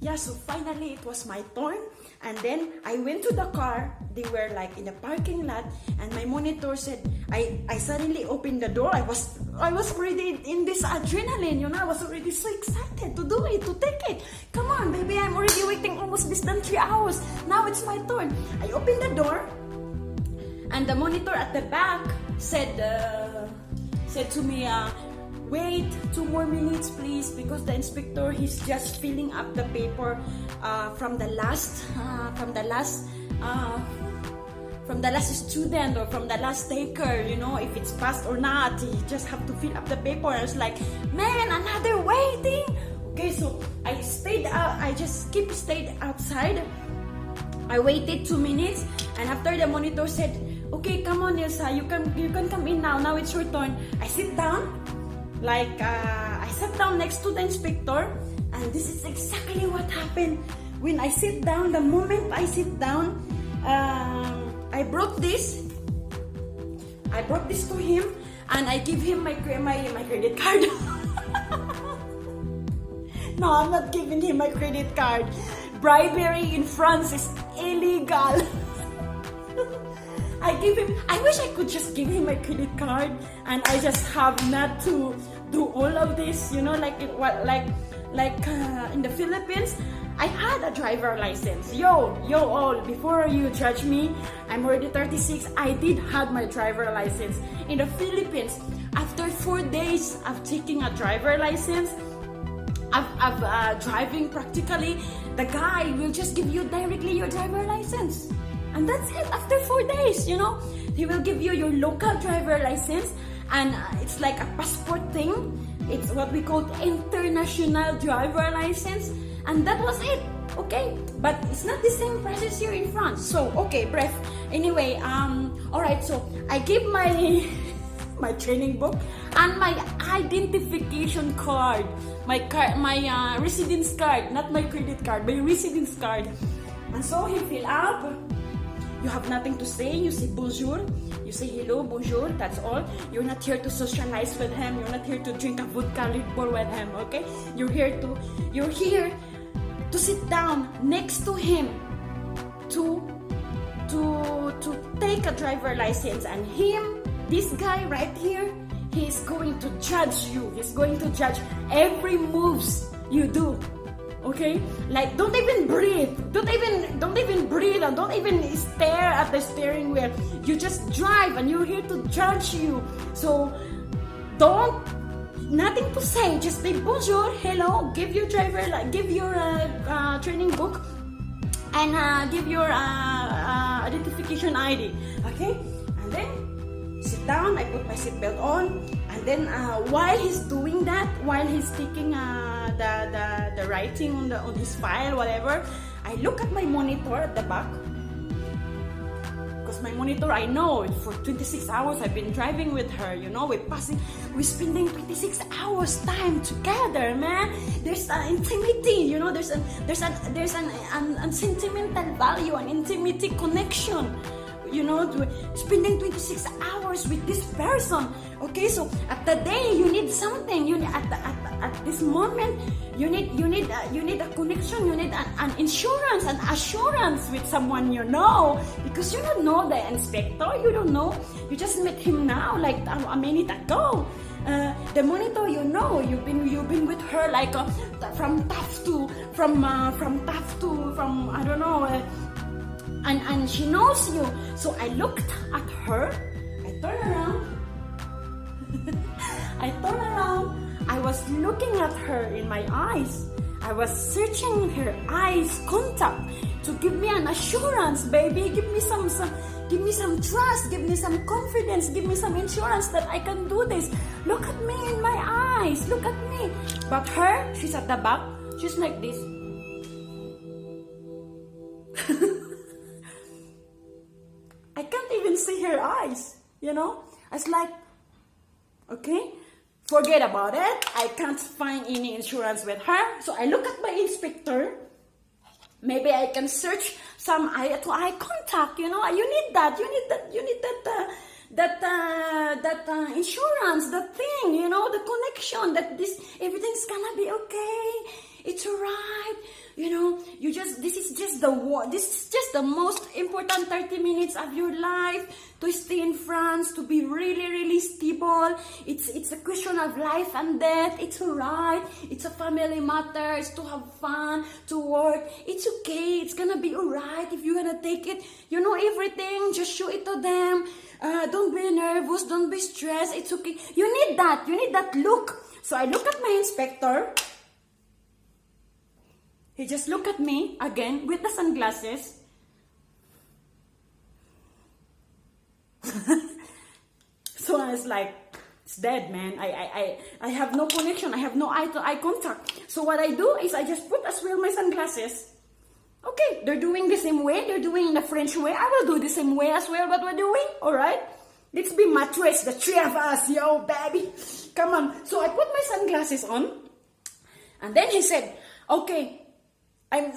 Yeah, so finally it was my turn. And then I went to the car. They were like in the parking lot, and my monitor said, I suddenly opened the door. I was already in this adrenaline, you know. I was already so excited to do it, to take it. Come on, baby, I'm already waiting almost less than 3 hours. Now it's my turn. I opened the door, and the monitor at the back said to me, wait 2 more minutes please, because the inspector, he's just filling up the paper from the last student, or from the last taker, you know, if it's passed or not. He just have to fill up the paper. I was like, man, another waiting. Okay, so I stayed out. I just stayed outside. I waited 2 minutes, and after the monitor said, okay, come on Nelsa, you can come in now. Now it's your turn. I sit down. I sat down next to the inspector, and this is exactly what happened. When I sit down, the moment I sit down, I brought this to him, and I give him my credit card. No, I'm not giving him my credit card. Bribery in France is illegal. I wish I could just give him my credit card, and I just have not to do all of this, you know, like in the Philippines. I had a driver license. Yo all, before you judge me, I'm already 36. I did have my driver license. In the Philippines, after 4 days of taking a driver license, of driving practically, the guy will just give you directly your driver license. And that's it. After 4 days, you know, he will give you your local driver license, and it's like a passport thing. It's what we call international driver license, and that was it. Okay, but it's not the same process here in France. So okay, bref. Anyway, all right. So I give my training book and my identification card, my residence card, not my credit card, my residence card. And so he fill up. You have nothing to say. You say bonjour. You say hello, bonjour. That's all. You're not here to socialize with him. You're not here to drink a vodka Red Bull with him. Okay? You're here to sit down next to him to take a driver license. And him, this guy right here, he's going to judge you. He's going to judge every moves you do. Okay, like don't even breathe, don't even breathe, and don't even stare at the steering wheel. You just drive, and you're here to judge you. So nothing to say. Just say bonjour, hello, give your training book, and give your identification ID. Okay, and then sit down. I put my seatbelt on, and then while he's doing that, while he's taking the writing on his file, whatever, I look at my monitor at the back, because my monitor, I know for 26 hours I've been driving with her. You know, we're spending 26 hours time together, man. There's an intimacy, you know. There's an sentimental value, an intimacy connection. You know, spending 26 hours with this person. Okay, so at the day you need something. You need at this moment you need a connection. You need an insurance, an assurance with someone, you know, because you don't know the inspector. You don't know. You just met him now, like a minute ago. The monitor, you know, you've been with her like from I don't know. And she knows you. So I looked at her. I turned around. I was looking at her in my eyes. I was searching her eyes contact to give me an assurance, baby. Give me some trust. Give me some confidence. Give me some insurance that I can do this. Look at me in my eyes. Look at me. But her, she's at the back. She's like this. I can't even see her eyes, you know. I was like, okay, forget about it. I can't find any insurance with her. So I look at my inspector. Maybe I can search some eye-to-eye contact, you know. You need that insurance, that thing, you know, the connection, that everything's gonna be okay. It's alright. You know, this is just the most important 30 minutes of your life to stay in France, to be really, really stable. It's a question of life and death. It's alright. It's a family matter. It's to have fun, to work. It's okay. It's gonna be alright if you're gonna take it. You know everything. Just show it to them. Don't be nervous. Don't be stressed. It's okay. You need that. You need that look. So I look at my inspector. He just looked at me again with the sunglasses. So I was like, it's dead, man. I have no connection. I have no eye-to-eye contact. So what I do is I just put as well my sunglasses. Okay, they're doing the same way. They're doing the French way. I will do the same way as well what we're doing. All right? Let's be matres, the three of us. Yo, baby. Come on. So I put my sunglasses on. And then he said, okay, I'm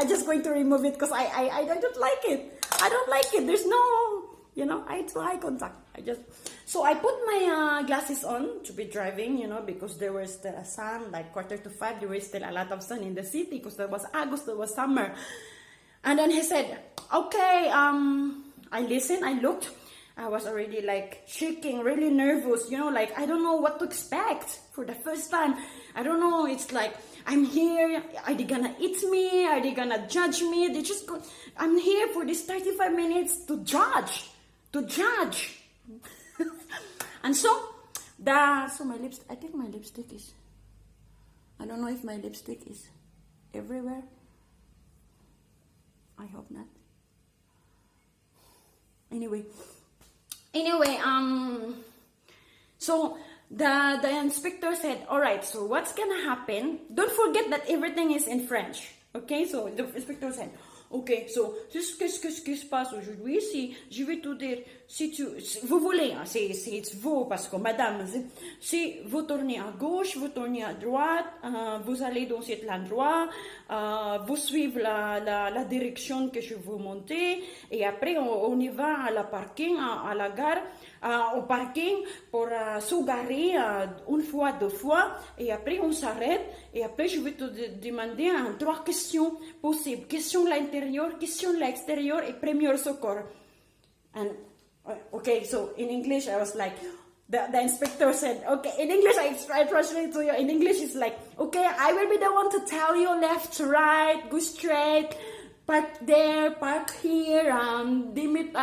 just going to remove it because I don't like it. I don't like it. There's no, you know, eye contact. So I put my glasses on to be driving, you know, because there was still a sun, like 4:45. There was still a lot of sun in the city because there was August, there was summer. And then he said, okay, I listened, I looked. I was already like shaking, really nervous, you know, like I don't know what to expect for the first time. I don't know, it's like, I'm here, are they gonna eat me? Are they gonna judge me? I'm here for this 35 minutes to judge. And so my lips, I think my lipstick is, I don't know if my lipstick is everywhere. I hope not. Anyway, so the inspector said, all right, so what's gonna happen? Don't forget that everything is in French. Okay, so the inspector said, ok, so qu'est-ce qui se passe aujourd'hui? Si je vais te dire, si vous voulez, c'est vous parce que madame, si vous tournez à gauche, vous tournez à droite, vous allez dans cet endroit, vous suivez la direction que je vous monter, et après on y va à la parking, à la gare, au parking pour se garer une fois, deux fois, et après on s'arrête, et après je vais te demander 3 questions possibles. Question à l'intérieur, question à l'extérieur et premier secours. And okay, so in English I was like, the inspector said, okay, in English I translate to you. In English it's like, okay, I will be the one to tell you left to right, go straight, park there, park here, limit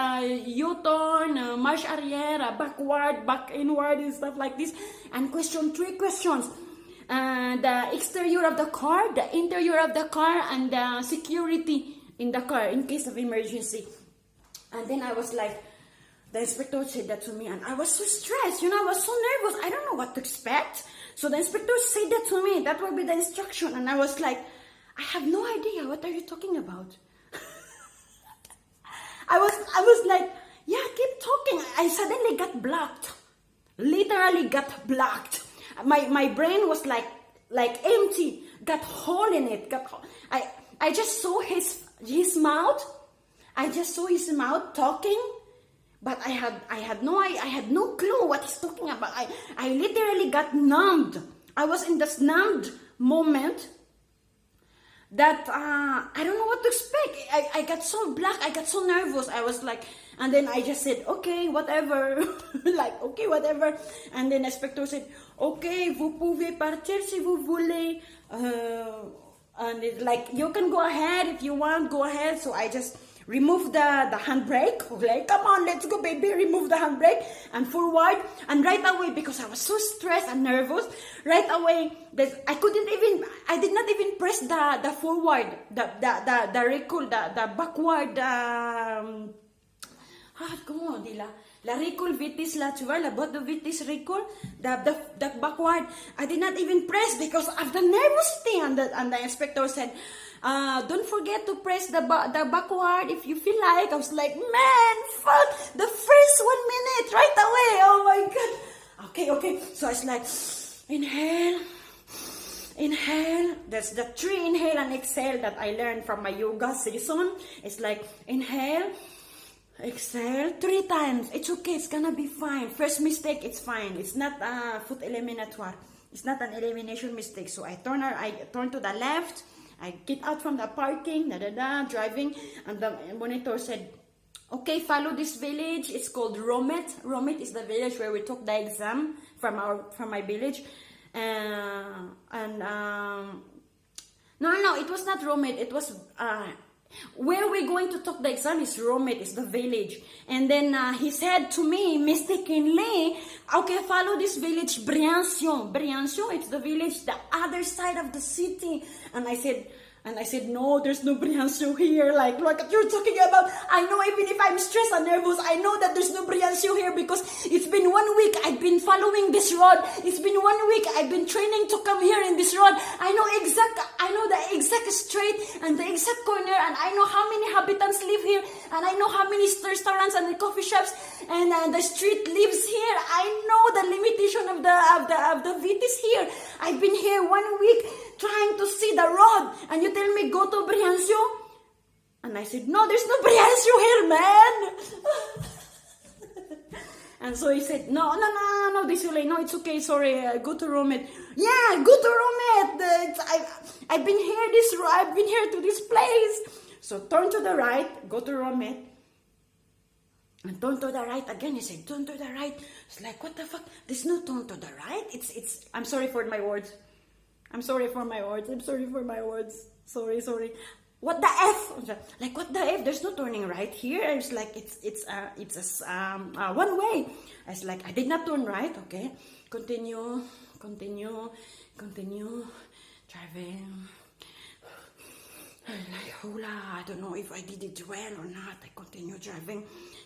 U-turn, marche arrière, backward, back inward, and stuff like this. And 3 questions. The exterior of the car, the interior of the car, and the security in the car in case of emergency. And then I was like, the inspector said that to me, and I was so stressed, you know, I was so nervous. I don't know what to expect. So the inspector said that to me. That will be the instruction. And I was like, I have no idea. What are you talking about? I was like, yeah, keep talking. I suddenly got blocked. Literally got blocked. My brain was like empty. Got hole in it. I just saw his mouth. I just saw his mouth talking. But I had no clue what he's talking about. I literally got numbed. I was in this numbed moment that I don't know what to expect. I got so black. I got so nervous. I was like, and then I just said, okay, whatever. Like, okay, whatever. And then the inspector said, okay, vous pouvez partir si vous voulez. And it's like, you can go ahead if you want, go ahead. So I just remove the handbrake. Okay, come on, let's go, baby. Remove the handbrake and forward. And right away, because I was so stressed and nervous, right away, I did not even press the forward, the recall, the backward, comment on dit là? La recall vitesse là, tu vois, la boîte de vitesse recall, the backward. I did not even press because of the nervosity. And the inspector said, don't forget to press the backward if you feel like. I was like, man, fuck, the first 1 minute, right away. Oh my God. Okay. So it's like, inhale. That's the 3 inhale and exhale that I learned from my yoga season. It's like, inhale, exhale 3 times. It's okay. It's gonna be fine. First mistake, it's fine. It's not foot eliminatoire. It's not an elimination mistake. So I turn to the left. I get out from the parking, driving, and the monitor said, okay, follow this village. It's called Romet. Romet is the village where we took the exam from my village. No, it was not Romet. It was where we're going to take the exam is Romet, is the village. And then he said to me mistakenly, okay, follow this village, Briançon. Briançon, it's the village, the other side of the city. And I said, no, there's no Briançon here. Like what you're talking about. I know, even if I'm stressed and nervous, I know that there's no Briançon here because it's been 1 week I've been following this road. It's been 1 week I've been training to come here in this road. I know the exact street and the exact corner, and I know how many inhabitants live here, and I know how many restaurants and coffee shops and the street lives here. I know the limitation of the vitis here. I've been here 1 week trying to see the road, and you tell me go to Briançon? And I said, no, there's no Briançon here, man. And so he said, no, Disule, no, it's okay, sorry, go to Romet. Yeah, go to Romet. I've been here to this place. So turn to the right, go to Romet. And turn to the right again. He said, turn to the right. It's like, what the fuck? There's no turn to the right. I'm sorry for my words. Sorry. What the F? Like, what the F? There's no turning right here. It's like, it's one way. I was like, I did not turn right. Okay. Continue. Driving. I'm like, hola, I don't know if I did it well or not. I continue driving.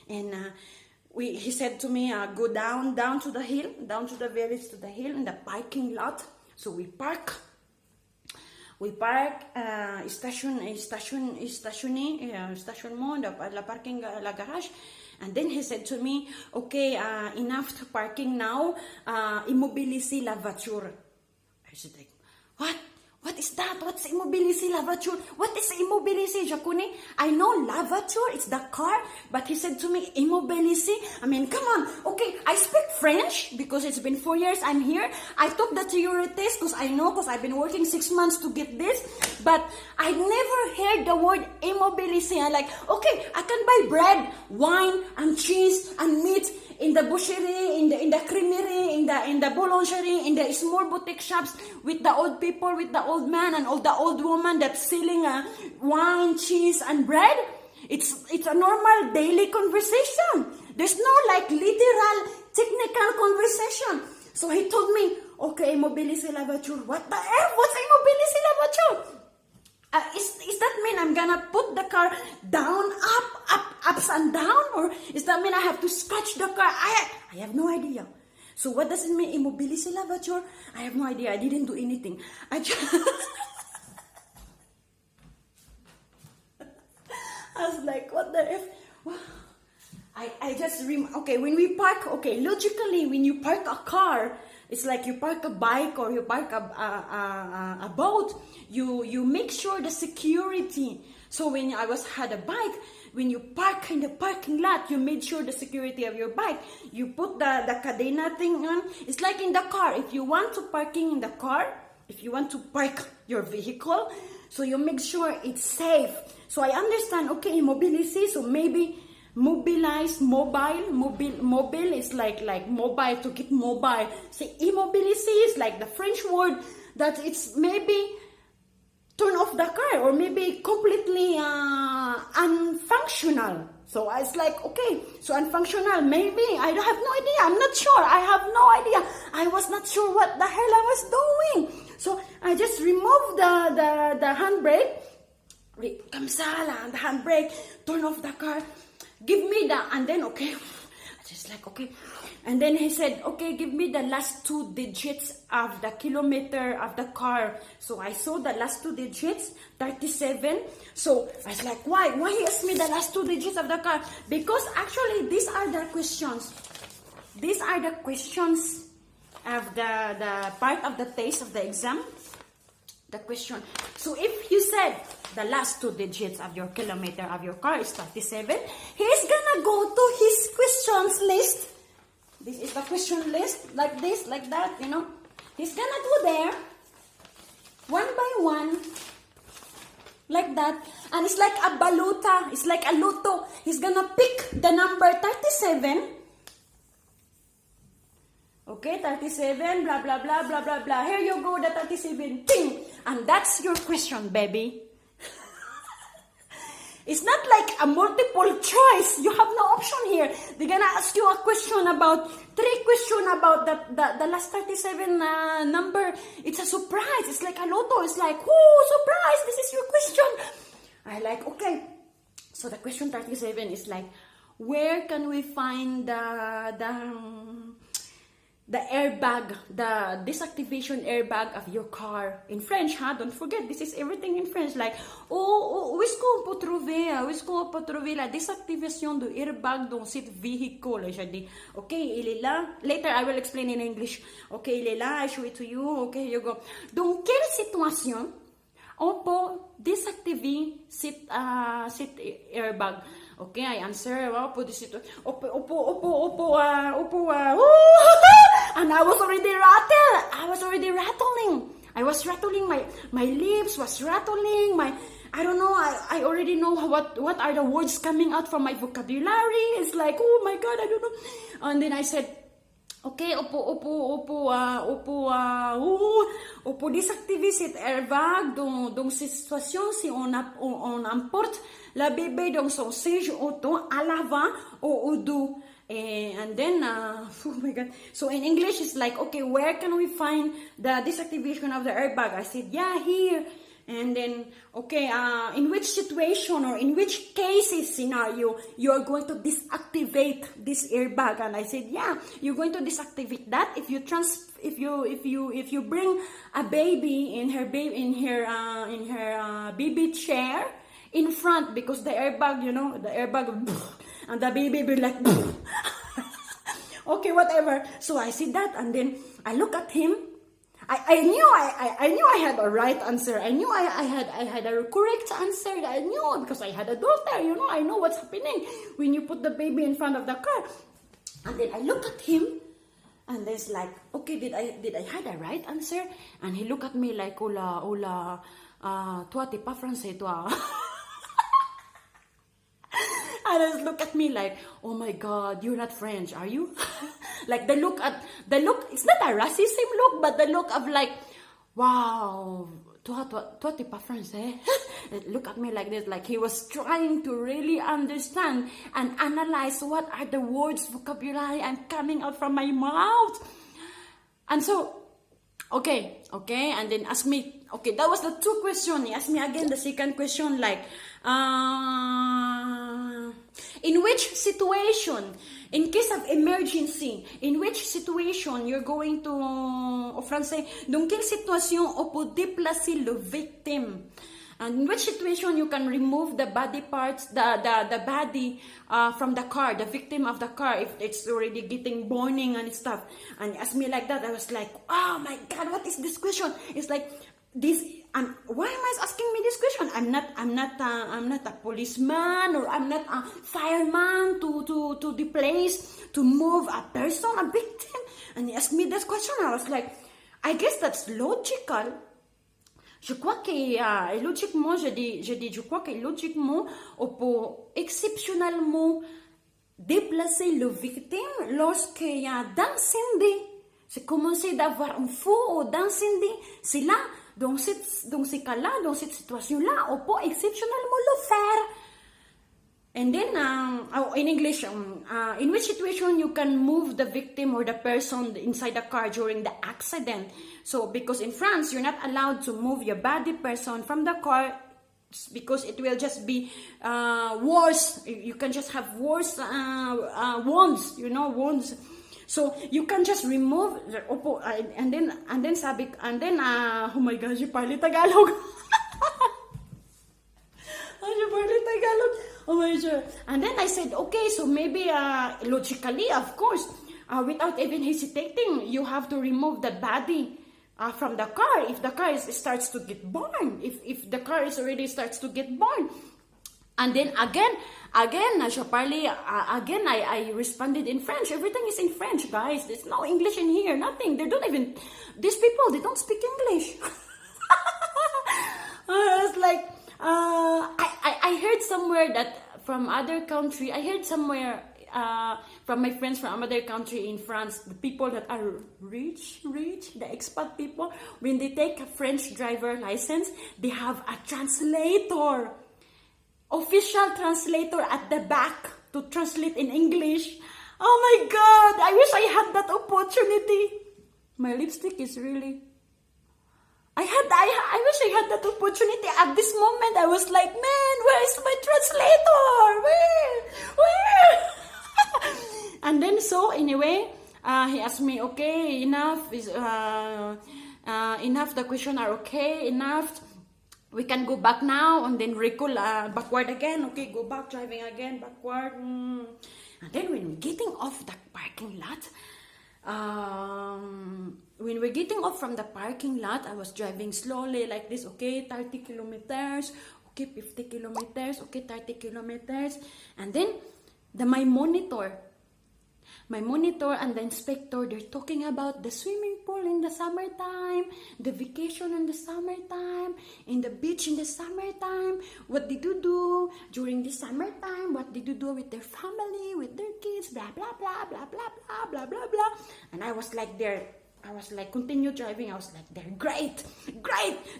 And he said to me, go down to the hill, down to the village, to the hill, in the parking lot. So we park, station mo, la parking, la garage. And then he said to me, okay, enough to parking now, immobiliser la voiture. I said, like, what? What is that? What's immobiliser la voiture? What is immobiliser, Jacone? I know la voiture, it's the car, but he said to me, immobiliser. I mean, come on. Okay, I speak French because it's been 4 years I'm here. I took the theory test because I've been working 6 months to get this, but I never heard the word immobiliser. I'm like, okay, I can buy bread, wine, and cheese, and meat in the boucherie, in the creamery, in the boulangerie, in the small boutique shops with the old people, with the old man and all the old woman that's selling wine, cheese, and bread. It's a normal daily conversation. There's no like literal technical conversation. So he told me, okay, immobiliser la voiture. What the F? What's immobiliser la voiture? Is that mean I'm gonna put the car down, ups and down? Or is that mean I have to scratch the car? I have no idea. So what does it mean, immobiliser la voiture? I have no idea. I didn't do anything. I was like, what the F? Okay, when we park, okay, logically, when you park a car, it's like you park a bike or you park a boat, you make sure the security. So when I had a bike, when you park in the parking lot, you made sure the security of your bike. You put the cadena thing on. It's like in the car. If you want to parking in the car, if you want to park your vehicle, so you make sure it's safe. So I understand, okay, immobiliser, so maybe mobilize, mobile is like mobile, to get mobile. See, immobiliser is like the French word that it's maybe turn off the car or maybe completely unfunctional. So I was like, okay, so unfunctional, maybe, I have no idea, I'm not sure, I have no idea. I was not sure what the hell I was doing. So I just removed the handbrake, the handbrake, turn off the car, give me the, and then, okay, just like, okay. And then he said, okay, give me the last 2 digits of the kilometer of the car. So I saw the last 2 digits, 37. So I was like, why? Why he asked me the last 2 digits of the car? Because actually, these are the questions. These are the questions of the part of the test of the exam. The question. So if you said the last 2 digits of your kilometer of your car is 37, he's gonna go to his questions list. This is the question list, like this, like that, you know. He's gonna go there, one by one, like that. And it's like a baluta. It's like a loto. He's gonna pick the number 37. Okay, 37, blah, blah, blah, blah, blah, blah. Here you go, the 37. Ting! And that's your question, baby. It's not like a multiple choice. You have no option here. They're gonna ask you a question about, 3 questions about the last 37 number. It's a surprise. It's like a lotto. It's like, oh, surprise, this is your question. I like, okay. So the question 37 is like, where can we find the airbag, the disactivation airbag of your car? In French, huh? Don't forget, this is everything in French. Like, où est-ce qu'on peut trouver la désactivation de airbag dans cette véhicule? J'ai dit, ok, il est là. Later, I will explain in English. Ok, il est là, I show it to you. Ok, here you go. Dans quelle situation on peut désactiver cet airbag? Okay, I answer. And I was already rattling. I was rattling. My lips was rattling. I don't know. I already know what are the words coming out from my vocabulary. It's like, oh my God, I don't know. And then I said, okay, on peut désactiver cet airbag dans cette situation si on emporte la bébé dans son siège auto à l'avant ou au dos. And then, oh my God. So in English, it's like, okay, where can we find the disactivation of the airbag? I said, yeah, here. And then, okay, in which situation or in which cases scenario you are going to deactivate this airbag? And I said, yeah, you're going to deactivate that if you bring a baby in her baby chair in front, because the airbag, and the baby be like, okay, whatever. So I said that, and then I look at him. I knew I had a right answer. I knew I had a correct answer. I knew because I had a daughter. I know what's happening when you put the baby in front of the car. And then I look at him, and there's like, okay, did I had a right answer? And he looked at me like, hola, toi t'es pas français, toi. And he look at me like, oh my God, you're not French, are you? Like the look, it's not a racism look, but the look of like, wow, toi t'es pas français. Look at me like this, like he was trying to really understand and analyze what are the words, vocabulary I'm coming out from my mouth. And so, okay, and then ask me, okay, that was the 2 questions. He asked me again the second question, like, in which situation, in case of emergency, in which situation you're going to, au français, dans quelle situation on peut déplacer le victime? And in which situation you can remove the body parts, the body from the car, the victim of the car, if it's already getting burning and stuff. And he asked me like that. I was like, oh my God, what is this question? It's like this. And why am I asking me this question? I'm not a policeman, or I'm not a fireman to the place to move a person, a victim. And he asked me this question. I was like, I guess that's logical. Je crois que logiquement, je crois que logiquement, on peut exceptionnellement déplacer le victime lorsqu'il y a d'incendie. C'est commencé d'avoir un feu ou d'incendie. C'est là, dans ces cas-là, dans cette situation-là, on peut exceptionnellement le faire. And then, in English, in which situation you can move the victim or the person inside the car during the accident? So, because in France, you're not allowed to move your body person from the car because it will just be worse. You can just have worse wounds, wounds. So, you can just remove, and then, oh my gosh, you parle Tagalog. Oh my God. And then I said, okay, so maybe logically, of course, without even hesitating, you have to remove the body from the car if the car starts to get burned. If the car already starts to get burned. And then again, again, I responded in French. Everything is in French, guys. There's no English in here, nothing. They don't even, these people, they don't speak English. I was like, I heard somewhere that from other country, I heard somewhere from my friends from other country in France, the people that are rich, the expat people, when they take a French driver license, they have a translator, official translator at the back to translate in English. Oh my God, I wish I had that opportunity. My lipstick is really... I wish I had that opportunity at this moment. I was like, man, where is my translator? Where? And then so anyway, he asked me, okay, enough is enough. The question are okay, enough. We can go back now, and then recall backward again. Okay, go back, driving again, backward. And then when we're getting off the parking lot, when we're getting off from the parking lot, I was driving slowly like this. Okay, 30 kilometers. Okay, 50 kilometers. Okay, 30 kilometers. And then my monitor and the inspector, they're talking about the swimming pool in the summertime, the vacation in the summertime, in the beach in the summertime. What did you do during the summertime? What did you do with their family, with their kids? Blah, blah, blah, blah, blah, blah, blah, blah, blah. And I was like, continue driving. I was like, they're great.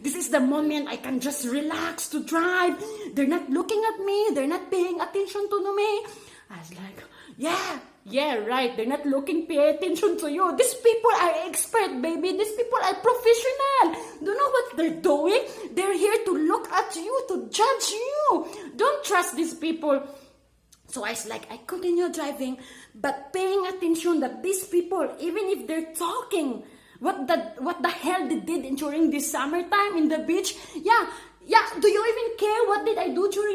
This is the moment I can just relax to drive. They're not looking at me. They're not paying attention to me. I was like, yeah, right. They're not pay attention to you. These people are expert, baby. These people are professional. Do you know what they're doing? They're here to look at you, to judge you. Don't trust these people. So I was like, I continue driving, but paying attention that these people, even if they're talking, what the hell they did during this summertime in the beach? Yeah. Do you even care what did I do during